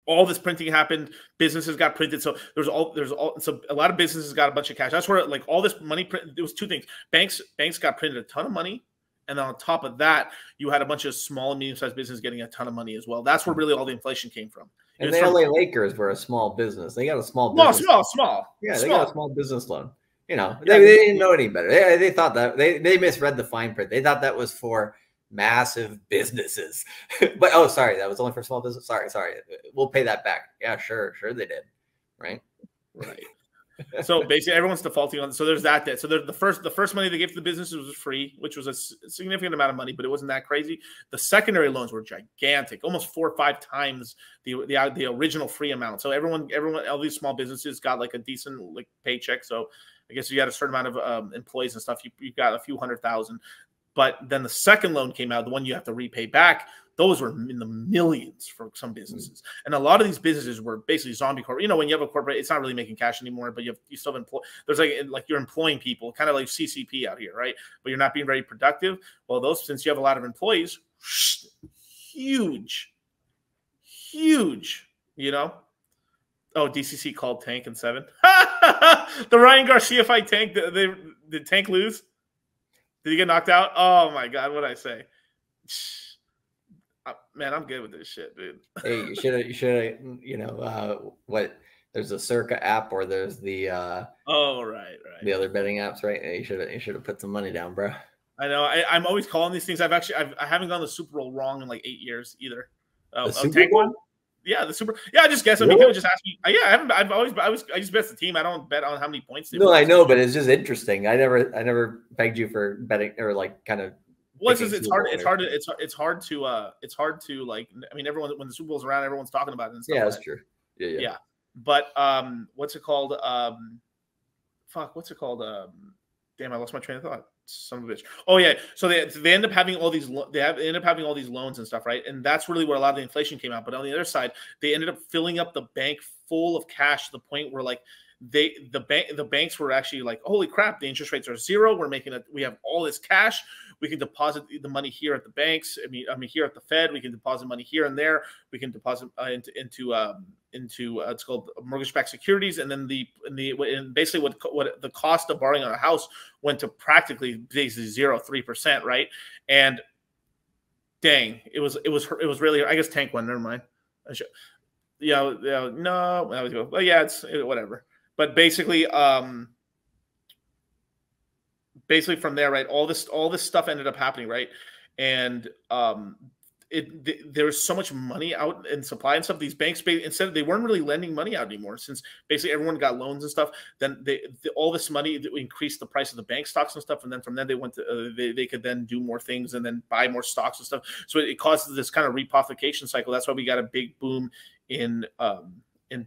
all this printing happened. Businesses got printed. So so a lot of businesses got a bunch of cash. That's where like all this money print. There was two things. Banks got printed a ton of money. And then on top of that, you had a bunch of small and medium-sized businesses getting a ton of money as well. That's where really all the inflation came from. And the LA Lakers were a small business. They got a small business. Small. Yeah, they got a small business loan. You know, they didn't know any better. They thought that they misread the fine print. They thought that was for massive businesses. But oh, sorry, that was only for small business. Sorry. We'll pay that back. Yeah, sure they did. Right. So basically, everyone's defaulting on. So there's that debt. So the first money they gave to the businesses was free, which was a significant amount of money, but it wasn't that crazy. The secondary loans were gigantic, almost 4 or 5 times the original free amount. So everyone, all these small businesses got like a decent like paycheck. So I guess you got a certain amount of employees and stuff. You got a few 100,000. But then the second loan came out, the one you have to repay back. Those were in the millions for some businesses. And a lot of these businesses were basically zombie corporate. You know, when you have a corporate, it's not really making cash anymore, but you still have there's like you're employing people, kind of like CCP out here, right? But you're not being very productive. Well, since you have a lot of employees, huge, you know? Oh, DCC called Tank in 7. The Ryan Garcia fight Tank. Did Tank lose? Did he get knocked out? Oh my God, what'd I say? Man, I'm good with this shit, dude. Hey, you should you know, there's a Circa app or there's the right. The other betting apps, right? Hey, you should have put some money down, bro. I know. I'm always calling these things. I haven't gone the Super Bowl wrong in like 8 years either. The Super Bowl? One? Yeah, the Super. Yeah, I just guess. I mean, people just ask me. Yeah, I just bet the team. I don't bet on how many points. No, I know, but it's just interesting. I never begged you for betting or like kind of. Well, it's hard to like. I mean, everyone when the Super Bowl's around, everyone's talking about it and stuff. Yeah, that's true. Yeah. But what's it called? What's it called? Damn, I lost my train of thought. Son of a bitch. Oh yeah. So they end up having all these loans and stuff, right? And that's really where a lot of the inflation came out. But on the other side, they ended up filling up the bank full of cash to the point where like the banks were actually like, holy crap, the interest rates are 0. We have all this cash. We can deposit the money here at the banks. I mean here at the Fed, we can deposit money here and there. We can deposit into it's called mortgage-backed securities, and then basically what the cost of borrowing on a house went to practically basically 0.3%, right? And dang, it was really, I guess Tank won. Never mind. No, I was go. Well, yeah, it's whatever. But basically from there, right, all this stuff ended up happening, right? And there was so much money out in supply and stuff. These banks, instead, they weren't really lending money out anymore, since basically everyone got loans and stuff. Then all this money increased the price of the bank stocks and stuff, and then from then they went to they could then do more things and then buy more stocks and stuff. So it causes this kind of repoplication cycle. That's why we got a big boom in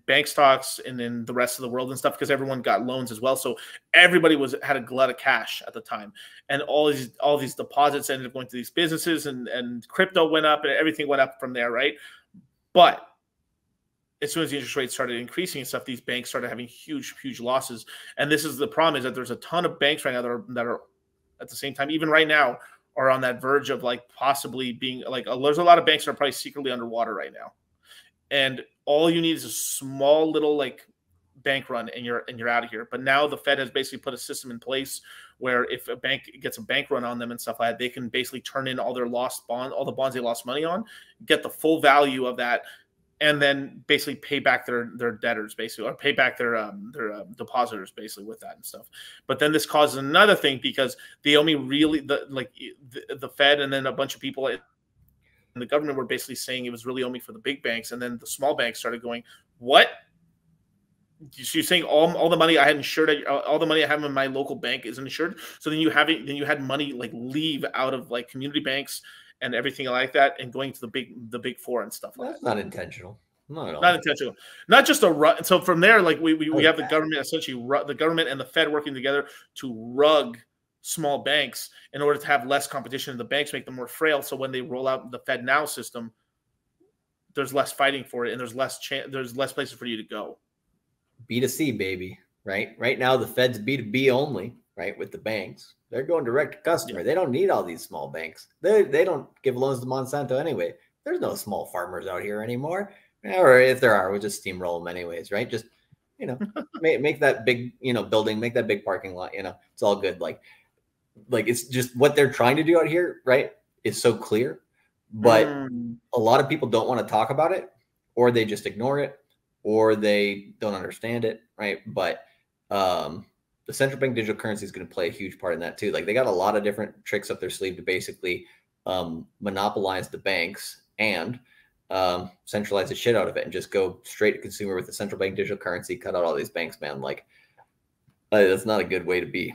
bank stocks and in the rest of the world and stuff, because everyone got loans as well. So everybody had a glut of cash at the time, and all these deposits ended up going to these businesses, and crypto went up and everything went up from there, right? But as soon as the interest rates started increasing and stuff, these banks started having huge losses. And this is the problem, is that there's a ton of banks right now that are at the same time, even right now, are on that verge of like possibly being like, there's a lot of banks that are probably secretly underwater right now. And all you need is a small little like bank run, and you're out of here. But now the Fed has basically put a system in place where if a bank gets a bank run on them and stuff like that, they can basically turn in all the bonds they lost money on, get the full value of that, and then basically pay back their debtors, basically, or pay back their depositors, basically, with that and stuff. But then this causes another thing, because they only really the Fed and then a bunch of people and the government were basically saying it was really only for the big banks, and then the small banks started going, "What? So you're saying all the money I had insured, all the money I have in my local bank isn't insured?" So then you had money like leave out of like community banks and everything like that, and going to the big four and stuff like that. That's not intentional. Not at all. Not intentional. Not just a rug. So from there, like we have the government, essentially the government and the Fed working together to rug small banks in order to have less competition in the banks, make them more frail. So when they roll out the Fed Now system, there's less fighting for it, and there's less places for you to go. B2C, baby, right? Right now, the Fed's B2B only, right? With the banks, they're going direct to customer. Yeah. They don't need all these small banks. They don't give loans to Monsanto anyway. There's no small farmers out here anymore. or if there are, we'll just steamroll them anyways, right? Just, you know, make that big, you know, building, make that big parking lot, you know, it's all good. Like it's just what they're trying to do out here, right? Is so clear, but a lot of people don't want to talk about it, or they just ignore it, or they don't understand it, right? But the central bank digital currency is going to play a huge part in that too. Like they got a lot of different tricks up their sleeve to basically monopolize the banks and centralize the shit out of it and just go straight to consumer with the central bank digital currency, cut out all these banks, man. Like that's not a good way to be.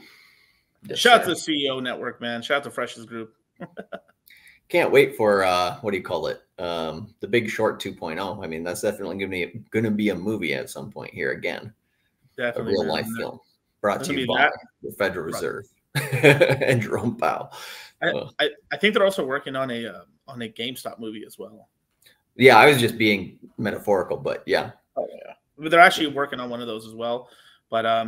Shout out to the CEO network, man. Shout out to Fresh's group. Can't wait for what do you call it? The Big Short 2.0. I mean, that's definitely going to be a movie at some point here again. Definitely a real life film brought to you by the Federal Reserve and Jerome Powell. I think they're also working on a GameStop movie as well. Yeah, I was just being metaphorical, but yeah. Oh yeah, but they're actually working on one of those as well. But I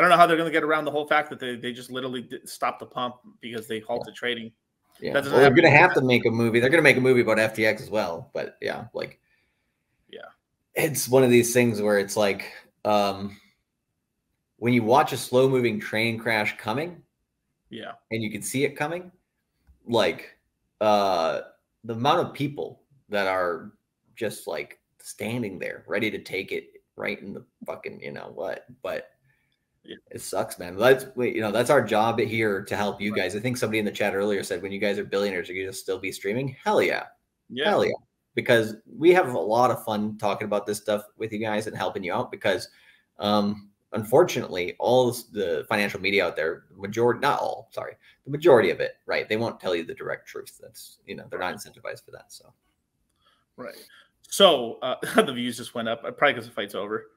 don't know how they're going to get around the whole fact that they just literally stopped the pump because they halted trading. Yeah, well, they're going to have to make a movie. They're going to make a movie about FTX as well. But yeah, like, yeah, it's one of these things where it's like when you watch a slow moving train crash coming, yeah, and you can see it coming, like the amount of people that are just like standing there ready to take it right in the fucking, you know what, but yeah. It sucks, man. That's our job here to help you guys. I think somebody in the chat earlier said, when you guys are billionaires, are you gonna still be streaming? Hell yeah. Hell yeah. Because we have a lot of fun talking about this stuff with you guys and helping you out because unfortunately, all the financial media out there, the majority of it, right? They won't tell you the direct truth. That's, you know, they're not incentivized for that. So right. So the views just went up, probably because the fight's over.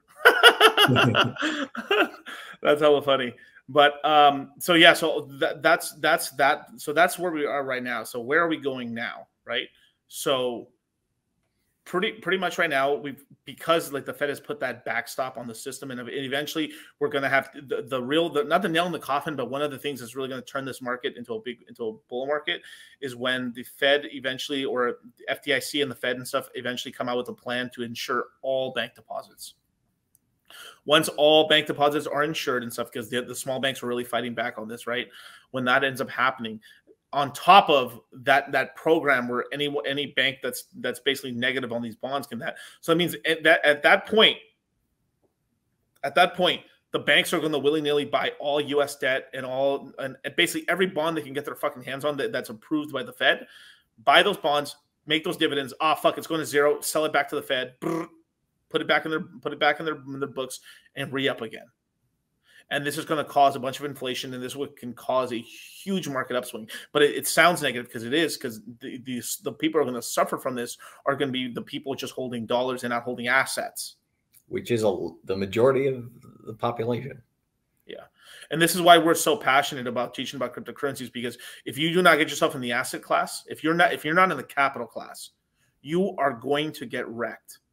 That's hella funny. But so yeah, so that's that. So that's where we are right now. So where are we going now, right? So pretty much right now, because like the Fed has put that backstop on the system, and eventually we're going to have not the nail in the coffin, but one of the things that's really going to turn this market into a bull market is when the Fed eventually, or FDIC and the Fed and stuff eventually come out with a plan to insure all bank deposits. Once all bank deposits are insured and stuff, because the small banks are really fighting back on this, right? When that ends up happening, on top of that program where any bank that's basically negative on these bonds can that. So that means at that point, the banks are going to willy-nilly buy all U.S. debt and basically every bond they can get their fucking hands on that's approved by the Fed. Buy those bonds, make those dividends. Ah, fuck, it's going to zero. Sell it back to the Fed. Put it back in their books and re-up again. And this is going to cause a bunch of inflation, and this can cause a huge market upswing. But it sounds negative because it is, because the people who are going to suffer from this are going to be the people just holding dollars and not holding assets, which is the majority of the population. Yeah, and this is why we're so passionate about teaching about cryptocurrencies, because if you do not get yourself in the asset class, if you're not in the capital class, you are going to get wrecked.